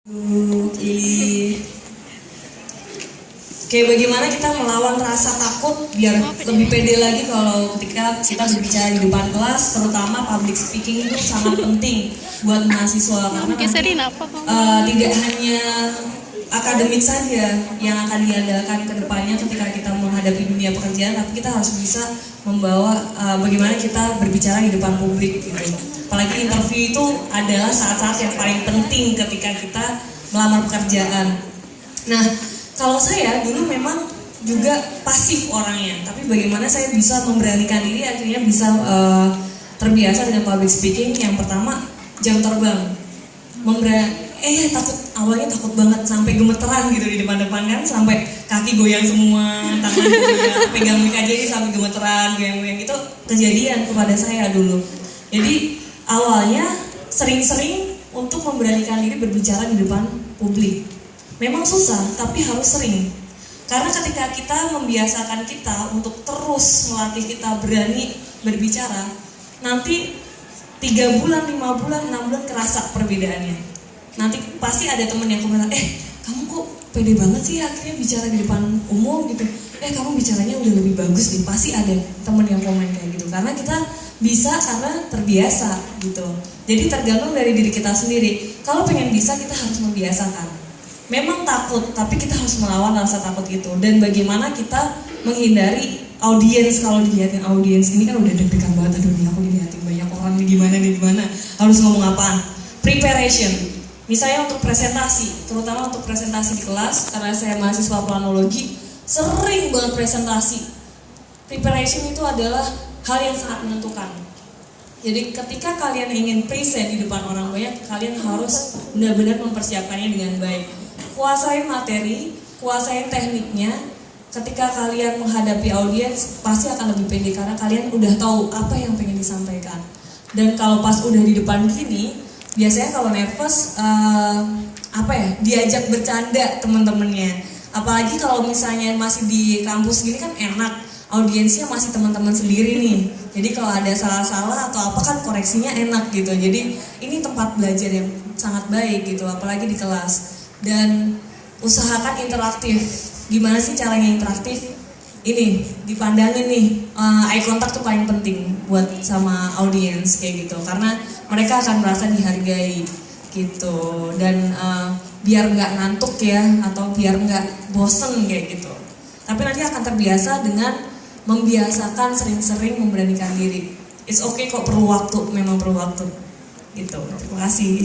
Ini kayak bagaimana kita melawan rasa takut biar lebih pede lagi kalau ketika kita berbicara di depan kelas, terutama public speaking itu sangat penting buat mahasiswa karena tidak hanya akademik saja yang akan diandalkan ke depannya ketika kita menghadapi dunia pekerjaan, tapi kita harus bisa membawa bagaimana kita berbicara di depan publik gitu. Apalagi interview itu adalah saat-saat yang paling penting ketika kita melamar pekerjaan. Nah, kalau saya dulu memang juga pasif orangnya, tapi bagaimana saya bisa memberanikan diri akhirnya bisa terbiasa dengan public speaking. Yang pertama, jam terbang. Awalnya takut banget sampai gemeteran gitu di depan-depan kan, sampai kaki goyang semua, tangan goyang, pegang mic aja ini sampai gemeteran, goyang-goyang itu kejadian kepada saya dulu. Jadi awalnya sering-sering untuk memberanikan diri berbicara di depan publik. Memang susah, tapi harus sering. Karena ketika kita membiasakan kita untuk terus melatih kita berani berbicara, nanti 3 bulan, 5 bulan, 6 bulan kerasa perbedaannya. Nanti pasti ada temen yang komentar, kamu kok pede banget sih akhirnya bicara di depan umum gitu. Kamu bicaranya udah lebih bagus nih. Pasti ada temen yang komen kayak gitu. Karena kita bisa karena terbiasa gitu. Jadi tergantung dari diri kita sendiri. Kalau pengen bisa, kita harus membiasakan. Memang takut, tapi kita harus melawan rasa takut itu. Dan bagaimana kita menghindari audiens. Kalau dilihatin audiens ini kan udah deg-degan banget. Aduh nih aku dilihatin banyak orang nih, gimana harus ngomong apaan. Preparation. Misalnya untuk presentasi, terutama untuk presentasi di kelas, karena saya mahasiswa planologi, sering banget presentasi. Preparation itu adalah hal yang sangat menentukan. Jadi ketika kalian ingin present di depan orang banyak, kalian harus benar-benar mempersiapkannya dengan baik. Kuasain materi, kuasain tekniknya. Ketika kalian menghadapi audiens, pasti akan lebih pede karena kalian udah tahu apa yang pengen disampaikan. Dan kalau pas udah di depan gini, biasanya kalau nervous diajak bercanda teman-temannya. Apalagi kalau misalnya masih di kampus gini kan enak, audiensnya masih teman-teman sendiri nih. Jadi kalau ada salah-salah atau apa kan koreksinya enak gitu. Jadi ini tempat belajar yang sangat baik gitu, apalagi di kelas. Dan usahakan interaktif. Gimana sih caranya interaktif? Ini dipandangin nih, eye contact tuh paling penting buat sama audiens kayak gitu, karena mereka akan merasa dihargai gitu. Dan biar nggak ngantuk ya, atau biar nggak bosen kayak gitu. Tapi nanti akan terbiasa dengan membiasakan sering-sering memberanikan diri. It's okay kok, perlu waktu, memang perlu waktu gitu. Terima kasih.